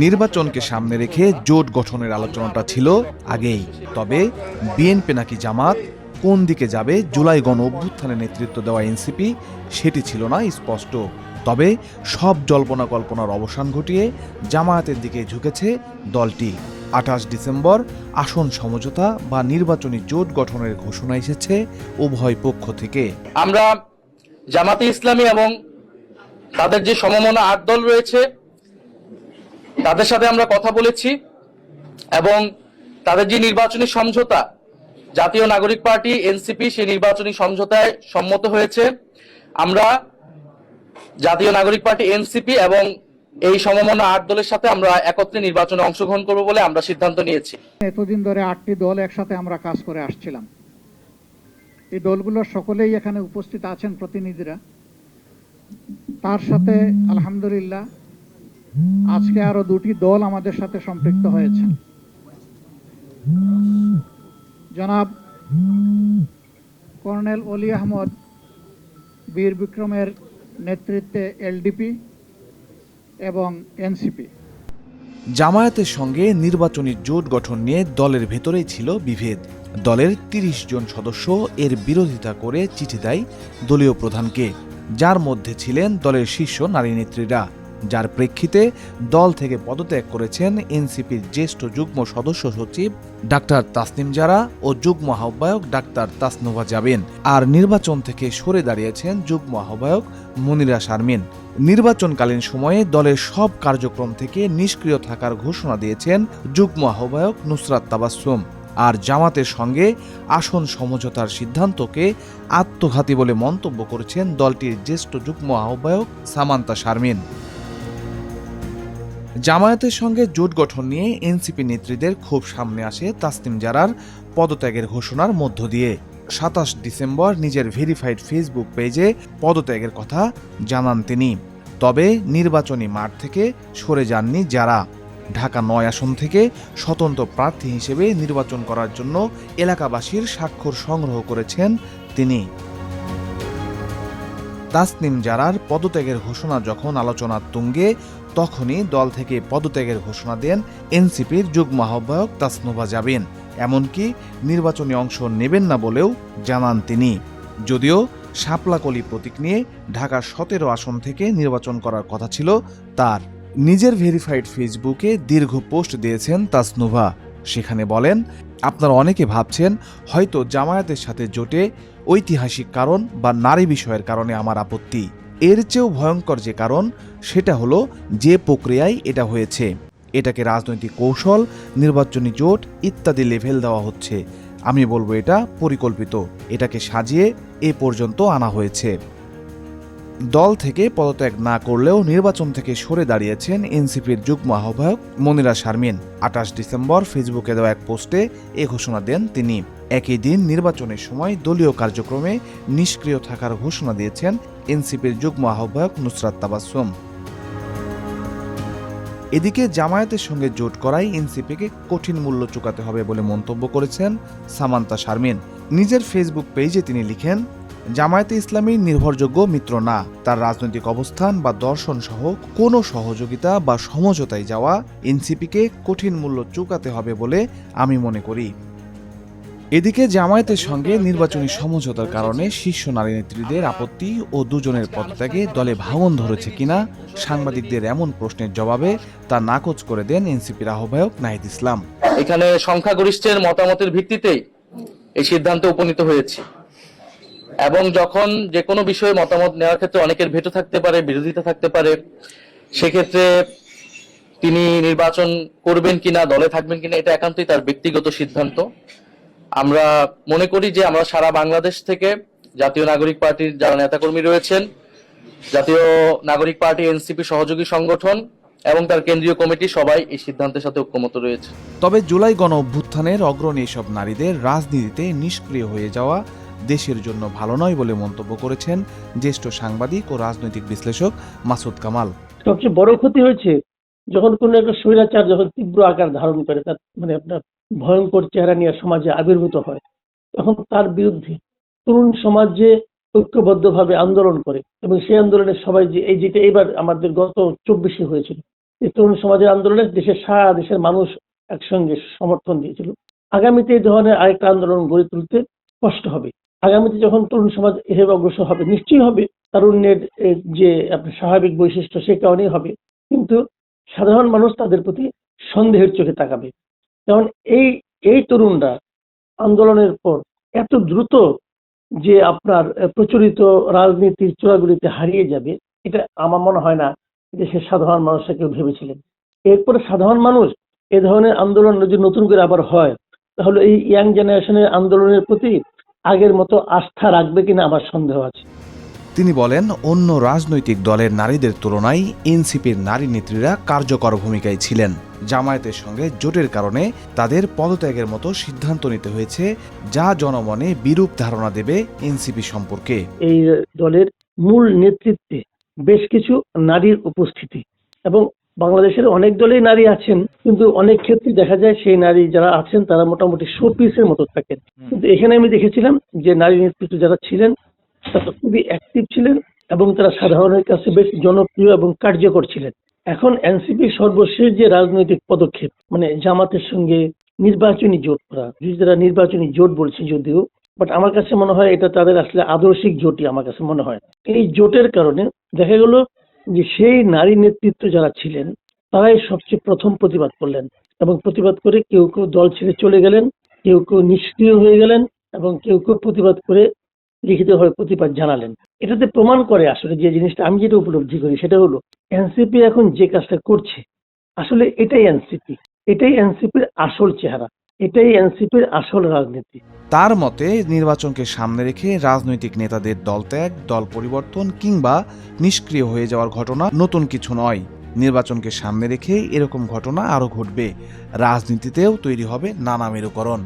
নির্বাচনকে সামনে রেখে জোট গঠনের আলোচনাটা ছিল আগেই। তবে বিএনপি নাকি জামাত, কোন দিকে যাবে জুলাই গণ অভ্যুত্থানে নেতৃত্ব দেওয়া এনসিপি, সেটি ছিল না স্পষ্ট। তবে সব জল্পনা কল্পনার অবসান ঘটিয়ে জামায়াতের দিকে ঝুঁকেছে দলটি। ২৮ ডিসেম্বর আসন সমঝোতা বা নির্বাচনী জোট গঠনের ঘোষণা এসেছে উভয় পক্ষ থেকে। আমরা জামাতে ইসলামী এবং তাদের যে সমমনা ৮ দল রয়েছে তাদের সাথে আমরা কথা বলেছি এবং তাদের যে নির্বাচনী সমঝোতা, জাতীয় নাগরিক পার্টি এনসিপি সেই নির্বাচনী সমঝোতায় সম্মত হয়েছে। আমরা জাতীয় নাগরিক পার্টি এনসিপি এবং এই সমমনা ৮ দলের সাথে আমরা একত্রে নির্বাচনে অংশগ্রহণ করব বলে আমরা সিদ্ধান্ত নিয়েছি। এতদিন ধরে ৮টি দল একসাথে আমরা কাজ করে আসছিলাম। এই দলগুলোর সকলেই এখানে উপস্থিত আছেন প্রতিনিধিরা। তার সাথে আলহামদুলিল্লাহ আজকে আরো ২টি দল আমাদের সাথে সম্পৃক্ত হয়েছে। জনাব কর্নেল অলি আহমদ বীর বিক্রমের নেতৃত্বে এলডিপি এবং এনসিপি। জামায়াতের সঙ্গে নির্বাচনী জোট গঠন নিয়ে দলের ভেতরেই ছিল বিভেদ। দলের ৩০ জন সদস্য এর বিরোধিতা করে চিঠি দেয় দলীয় প্রধানকে, যার মধ্যে ছিলেন দলের শীর্ষ নারী নেত্রীরা, যার প্রেক্ষিতে দল থেকে পদত্যাগ করেছেন এনসিপির জ্যেষ্ঠ যুগ্ম সদস্য সচিব ডাক্তার তাসনিম জারা ও যুগ্ম আহ্বায়ক ডাক্তার তাসনুভা জাবিন। আর নির্বাচন থেকে সরে দাঁড়িয়েছেন যুগ্ম আহ্বায়ক মনিরা শারমিন। নির্বাচনকালীন সময়ে দলের সব কার্যক্রম থেকে নিষ্ক্রিয় থাকার ঘোষণা দিয়েছেন যুগ্ম আহ্বায়ক নুসরাত তাবাসসুম। আর জামাতের সঙ্গে আসন সমঝোতার সিদ্ধান্তকে আত্মঘাতী বলে মন্তব্য করেছেন দলটির জ্যেষ্ঠ যুগ্ম আহ্বায়ক সামান্তা শারমিন। জামায়াতের সঙ্গে জোট গঠন নিয়ে এনসিপি নেত্রীদের খুব সামনে আসে তাসনিম জারার পদত্যাগের ঘোষণার মধ্য দিয়ে। ২৭ ডিসেম্বর নিজের ভেরিফাইড ফেসবুক পেজে পদত্যাগের কথা জানান তিনি। তবে নির্বাচনী মাঠ থেকে সরে যাননি যারা। ঢাকা ৯ আসন থেকে স্বতন্ত্র প্রার্থী হিসেবে নির্বাচন করার জন্য এলাকাবাসীর স্বাক্ষর সংগ্রহ করেছেন তিনি। তাসনিম জারার পদত্যাগের ঘোষণা যখন আলোচনার তুঙ্গে, তখনই দল থেকে পদত্যাগের ঘোষণা দেন এনসিপির যুগ্ম আহ্বায়ক তাসনুভা জাবিন। এমনকি নির্বাচনে অংশ নেবেন না বলেও জানান তিনি। যদিও শাপলাকলি প্রতীক নিয়ে ঢাকার ১৭ আসন থেকে নির্বাচন করার কথা ছিল তার। নিজের ভেরিফাইড ফেসবুকে দীর্ঘ পোস্ট দিয়েছেন তাসনুভা। সেখানে বলেন, আপনারা অনেকে ভাবছেন হয়তো জামায়াতের সাথে জোটে ঐতিহাসিক কারণ বা নারী বিষয়ের কারণে আমার আপত্তি। এর চেয়েও ভয়ঙ্কর যে কারণ, সেটা হলো যে প্রক্রিয়ায় এটা হয়েছে। এটাকে রাজনৈতিক কৌশল, নির্বাচনী জোট ইত্যাদি লেভেল দেওয়া হচ্ছে। আমি বলবো এটা পরিকল্পিত। এটাকে সাজিয়ে এ পর্যন্ত আনা হয়েছে। দল থেকে পদত্যাগ না করলেও নির্বাচন থেকে সরে দাঁড়িয়েছেন এনসিপির যুগ্ম আহ্বায়ক মনিরা শারমিন। ২৮ ডিসেম্বর ফেসবুকে দেওয়া এক পোস্টে এ ঘোষণা দেন তিনি। একই দিন নির্বাচনের সময় দলীয় কার্যক্রমে নিষ্ক্রিয় থাকার ঘোষণা দিয়েছেন এনসিপির যুগ্ম আহ্বায়ক নুসরাত তাবাসসুম। এদিকে জামায়াতের সঙ্গে জোট করায় এনসিপিকে কঠিন মূল্য চুকাতে হবে বলে মন্তব্য করেছেন সামান্তা শারমিন। নিজের ফেসবুক পেজে তিনি লিখেন, জামায়াতে ইসলামী নির্ভরযোগ্য মিত্র না। তার রাজনৈতিক অবস্থান বা দর্শন সহ কোনো সহযোগিতা বা সমঝোতায় যাওয়া এনসিপিকে কঠিন মূল্য চুকাতে হবে বলে আমি মনে করি। এদিকে জামায়াতের সঙ্গে নির্বাচনী সমঝোতার কারণে শীর্ষ নারী নেত্রীদের আপত্তি ও দুজনের পদত্যাগে দলে ভাঙন ধরেছে কিনা সাংবাদিকদের এমন প্রশ্নের জবাবে তা নাকচ করে দেন এনসিপির আহ্বায়ক নাহিদ ইসলাম। এখানে সংখ্যাগরিষ্ঠের মতামতের ভিত্তিতেই এই সিদ্ধান্তে উপনীত হয়েছে এবং যখন যে কোনো বিষয়ে মতামত নেওয়ার ক্ষেত্রে অনেকের ভেটো থাকতে পারে, বিরোধিতা থাকতে পারে, সেক্ষেত্রে তিনি নির্বাচন করবেন কিনা, দলে থাকবেন কিনা, এটা একান্তই তার ব্যক্তিগত সিদ্ধান্ত। আমরা মনে করি যে আমরা সারা বাংলাদেশ থেকে জাতীয় নাগরিক পার্টির যারা নেতাকর্মী রয়েছেন, জাতীয় নাগরিক পার্টি এনসিপি সহযোগী সংগঠন এবং তার কেন্দ্রীয় কমিটি সবাই এই সিদ্ধান্তের সাথে ঐক্যমত রয়েছে। তবে জুলাই গণ অভ্যুত্থানের অগ্রণী এসব নারীদের রাজনীতিতে নিষ্ক্রিয় হয়ে যাওয়া দেশের জন্য ভালো নয় বলে মন্তব্য করেছেন জ্যেষ্ঠ সাংবাদিক ও রাজনৈতিক বিশ্লেষক মাসুদ কামাল। সবচেয়ে বড় ক্ষতি হয়েছে যখন কোন একটা স্বৈরাচার যখন তীব্র আকার ধারণ করে, তার মানে আপনার ভয়ঙ্কর চেহারা নিয়ে সমাজে আবির্ভূত হয়, তখন তার বিরুদ্ধে তরুণ সমাজ যে ঐক্যবদ্ধভাবে আন্দোলন করে এবং সেই আন্দোলনে সবাই যে এই যেটা এবার আমাদের গত ২৪শে হয়েছিল, এই তরুণ সমাজের আন্দোলনে দেশের সারা দেশের মানুষ একসঙ্গে সমর্থন দিয়েছিল। আগামীতে এই ধরনের আরেকটা আন্দোলন গড়ে তুলতে কষ্ট হবে। আগামীতে যখন তরুণ সমাজ এভাবে অগ্রসর হবে, নিশ্চয়ই হবে, তারুণ্যের যে আপনার স্বাভাবিক বৈশিষ্ট্য সে কারণেই হবে, কিন্তু সাধারণ মানুষ তাদের প্রতি সন্দেহের চোখে তাকাবে। কারণ এই তরুণরা আন্দোলনের পর এত দ্রুত যে আপনার প্রচলিত রাজনীতির চূড়াগুলিতে হারিয়ে যাবে, এটা আমার মনে হয় না দেশের সাধারণ মানুষরা কেউ ভেবেছিলেন। এরপরে সাধারণ মানুষ এ ধরনের আন্দোলন যদি নতুন করে আবার হয়, তাহলে এই ইয়াং জেনারেশনের আন্দোলনের প্রতি আগের মতো আস্থা রাখবে কিনা আমার সন্দেহ আছে। তিনি বলেন, অন্য রাজনৈতিক দলের নারীদের তুলনায় এনসিপির নারী নেত্রীরা কার্যকর ভূমিকায় ছিলেন। জামায়াতের সঙ্গে জোটের কারণে তাদের পদত্যাগের মতো সিদ্ধান্ত নিতে হয়েছে, যা জনমনে বিরূপ ধারণা দেবে এনসিপি সম্পর্কে। এই দলের মূল নেতৃত্বে বেশ কিছু নারীর উপস্থিতি, এবং বাংলাদেশের অনেক দলেই নারী আছেন, কিন্তু অনেক ক্ষেত্রে দেখা যায় সেই নারী যারা আছেন তারা মোটামুটি শোপিসের মতো থাকেন। কিন্তু এখানে আমি দেখেছিলাম যে নারী নেতৃত্ব যারা ছিলেন তারা খুবই অ্যাক্টিভ ছিলেন এবং তারা সাধারণের কাছে বেশ জনপ্রিয় এবং কার্যকর ছিলেন। এখন এনসিপির সর্বশেষ যে রাজনৈতিক পদক্ষেপ, মানে জামাতের সঙ্গে নির্বাচনী জোট করা, যারা নির্বাচনী জোট বলছে যদিও, বাট আমার কাছে মনে হয় এটা তাদের আসলে আদর্শিক জোটই আমার কাছে মনে হয়। এই জোটের কারণে দেখা গেল যে সেই নারী নেতৃত্ব যারা ছিলেন তারাই সবচেয়ে প্রথম প্রতিবাদ করলেন, এবং প্রতিবাদ করে কেউ কেউ দল ছেড়ে চলে গেলেন, কেউ কেউ নিষ্ক্রিয় হয়ে গেলেন, এবং কেউ কেউ প্রতিবাদ করে লিখিতভাবে প্রতিবাদ জানালেন। এটাতে প্রমাণ করে আসলে যে জিনিসটা আমি যেটা উপলব্ধি করি সেটা হলো এনসিপি এখন যে কাজটা করছে আসলে এটাই এনসিপির আসল চেহারা, এটাই এনসিপির আসল রাজনীতি। তার মতে, নির্বাচনকে সামনে রেখে রাজনৈতিক নেতাদের দলত্যাগ, দল পরিবর্তন কিংবা নিষ্ক্রিয় হয়ে যাওয়ার ঘটনা নতুন কিছু নয়। নির্বাচনকে সামনে রেখে এরকম ঘটনা আরও ঘটবে। রাজনীতিতেও তৈরি হবে নানা মেরুকরণ।